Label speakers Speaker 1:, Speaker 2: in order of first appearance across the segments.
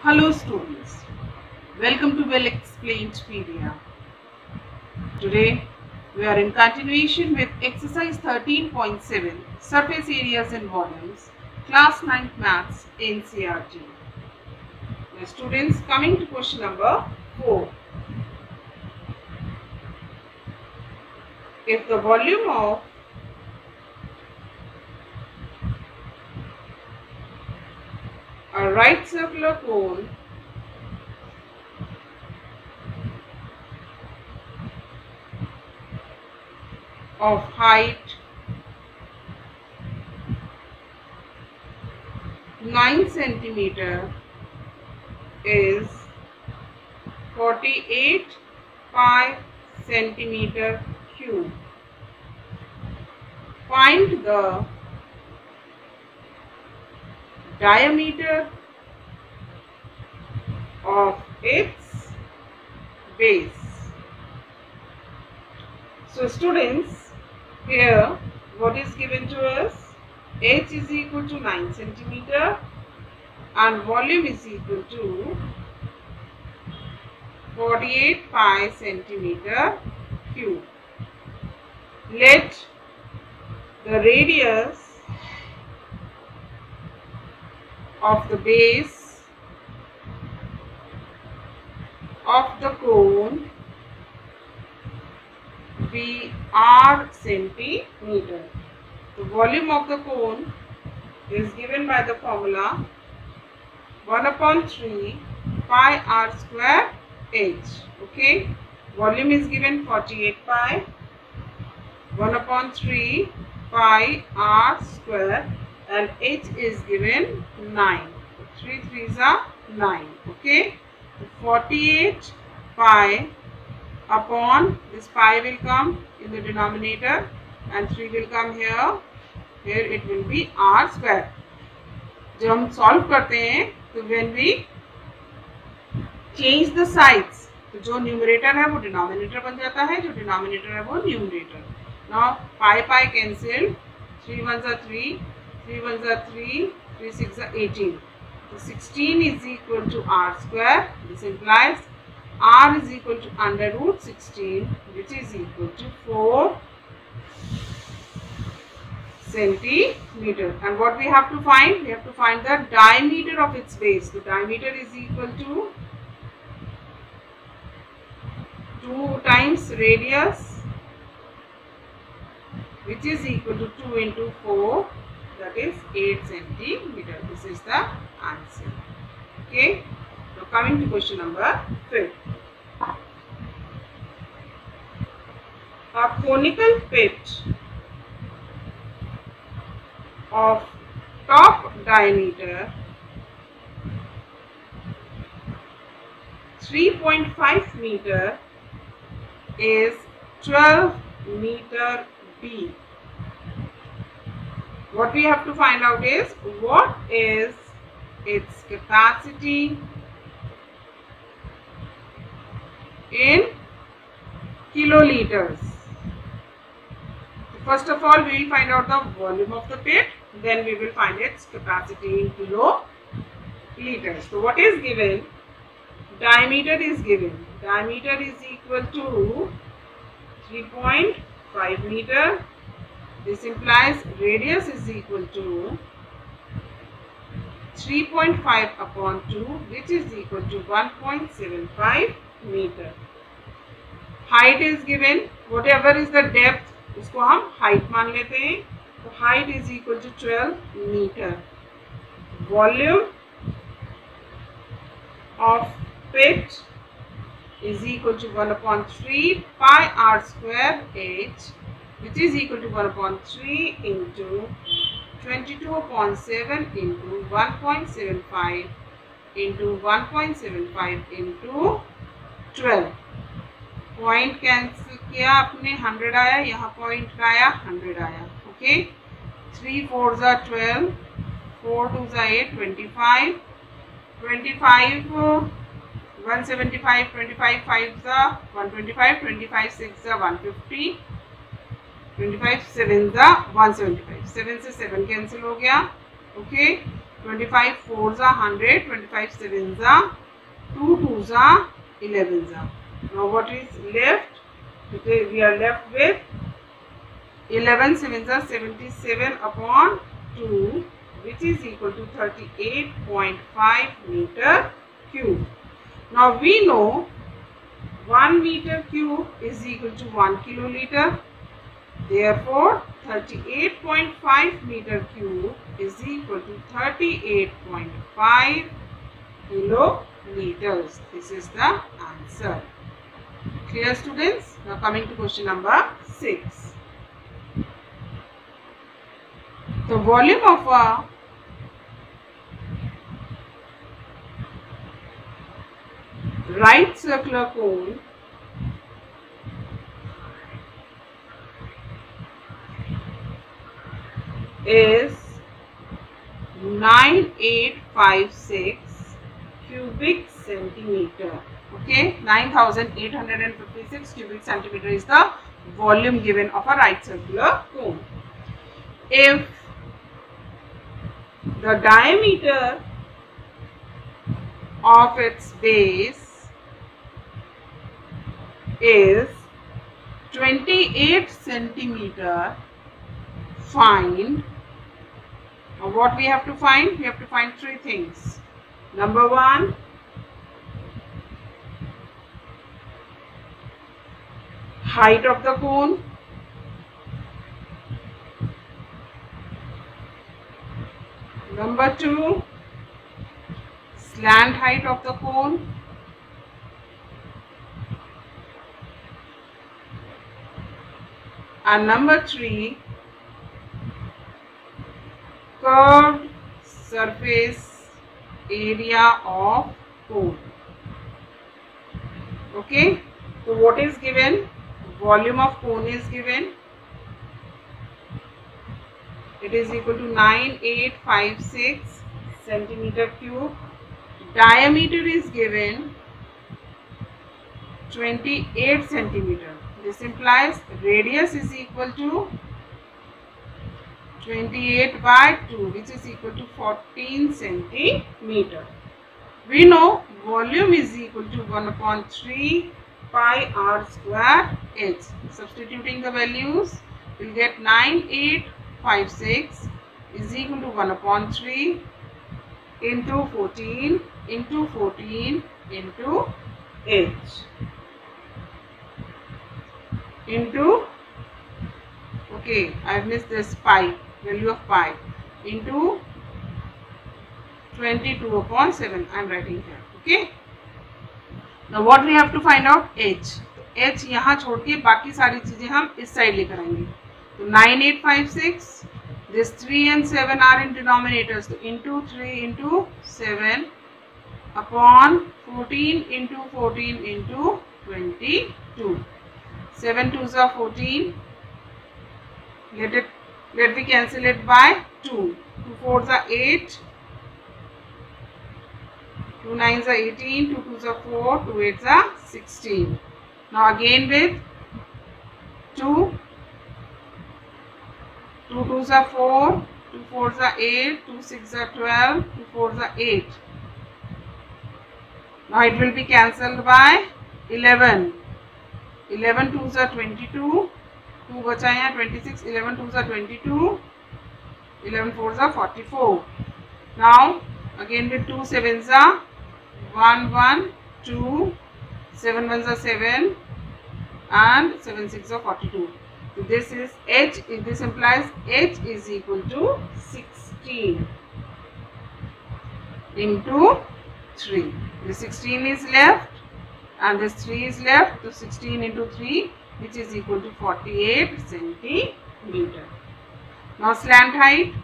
Speaker 1: Hello students, welcome to Well Explained Pedia. Today we are in continuation with exercise 13.7 surface areas and volumes, class 9th maths NCERT. Now students, coming to question number 4. If the volume of a right circular cone of height 9 centimeter is 48 pi centimeter cube. Find the diameter of its base. So students, here what is given to us? H is equal to 9 centimeter and volume is equal to 48 pi centimeter cube. Let the radius of the base of the cone be r centimeter. The volume of the cone is given by the formula 1/3 pi r square h. Okay, volume is given 48 pi, 1/3 pi r square, and h is given 9. 3 3s are 9. Okay, 48 pi upon this pi will come in the denominator and 3 will come here. Here it will be r square. जब हम solve करते हैं तो when we change the sides, तो जो numerator है वो denominator बन जाता है, जो डिनोमिनेटर है वो numerator. Now pi pi cancel, 3 1s are 3, 3 1s are 3, 3 6 are 18. So 16 is equal to r square. This implies r is equal to under root 16, which is equal to 4 centimeter. And what we have to find? We have to find the diameter of its base. The diameter is equal to 2 times radius, which is equal to 2 into 4, that is 8 centimeter. This is the answer. Okay. Now coming to question number 5. A conical pit of top diameter 3.5 meter is 12 meter B. What we have to find out is what is its capacity in kiloliters. First of all, we will find out the volume of the pit, then we will find its capacity in kiloliters. So what is given? Diameter is given. Diameter is equal to 3.5 meter. This implies radius is equal to 3.5 upon 2, which is equal to 1.75 meter. Height is given. Whatever is the depth, उसको हम height मान लेते हैं. तो height is equal to 12 meter. Volume of pit is equal to 1/3 pi r square h, which is equal to 1/3 into 22/7 into 1.75 into 1.75 into 12. Point cancel किया आपने, 100 आया, यहाँ पॉइंट आया 100 आया. Okay, 3 4s are 12, 4 2s are 8, 25, 25 175, 25 5s are 125, 25 6s are 150, 25 7s are 175. 7 से 7 cancel हो गया. Okay, 25 fours are 100, 25 sevens are 2 twos are 11s are. Now what is left? Okay, we are left with 11 sevens are 77 upon 2, which is equal to 38.5 meter cube. Now we know 1 meter cube is equal to 1 kiloliter. Therefore, 38.5 meter cube is equal to 38.5 kiloliters. This is the answer. Clear, students? Now coming to question number 6. The volume of a right circular cone is 9856 cubic centimeter. Okay, 9856 cubic centimeter is the volume given of a right circular cone. If the diameter of its base is 28 centimeter, find, what we have to find? We have to find three things. Number one, height of the cone. Number two, slant height of the cone. And number three, curved surface area of cone. Okay, so what is given? Volume of cone is given. It is equal to 9856 centimeter cube. Diameter is given 28 centimeter. This implies radius is equal to 28 by 2, which is equal to 14 centimeter. We know volume is equal to 1 upon 3 pi r square h. Substituting the values, we will get 9856 is equal to 1 upon 3 into 14 into 14 into h into, okay, I have missed this pi, value of pi, into 22 upon 7. I am writing here. Okay. Now what we have to find out? h. h यहाँ छोड़ के बाकी सारी चीजें हम इस side लेकर आएंगे. तो 9856, this 3 and 7 are in denominators. So into 3 into 7 upon 14 into 14 into 22. 7 2s are 14. Let me cancel it by 2. 2 4s are 8. 2 9s are 18. 2 2s are 4. 2 8s are 16. Now again with 2. 2 2s are 4. 2 4s are 8. 2 6s are 12. 2 4s are 8. Now it will be cancelled by 11. 11 2s are 22. 2 बचा यहाँ 26. 11 2s are 22. 11 4s are 44. Now again with 2 7s are 1 1 2. 7 1s are 7 and 7 6 are 42. So this is h. This implies h is equal to 16 into 3. The 16 is left and this 3 is left. So 16 into 3, which is equal to 48 centimeter. Now slant height.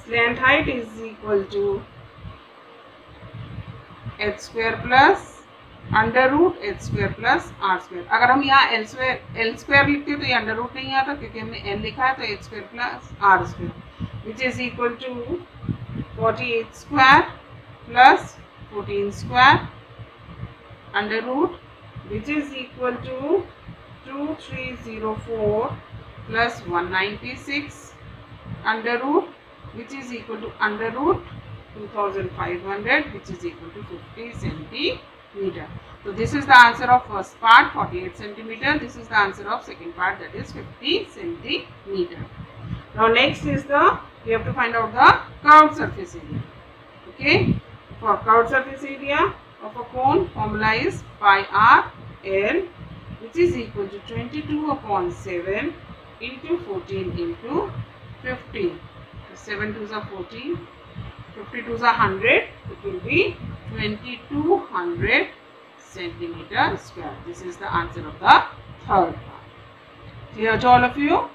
Speaker 1: Slant height is equal to h square plus under root h square plus r square. अगर हम यहाँ l square लिखते तो ये under root नहीं आता क्योंकि हमने l लिखा है. तो h square plus r square which is equal to 48 square plus 14 square under root which is equal to 2304 प्लस 196 under root, which is equal to under root 2500, which is equal to 50 centimeter. So this is the answer of first part, 48 centimeter. This is the answer of second part, that is 50 centimeter. Now next is we have to find out the curved surface area. Okay, for curved surface area of a cone, formula is pi r L, which is equal to 22 upon 7 into 14 into 50. 7 2s are 14, 50 2s are 100. It will be 2200 centimeter square. This is the answer of the third part. Clear to all of you?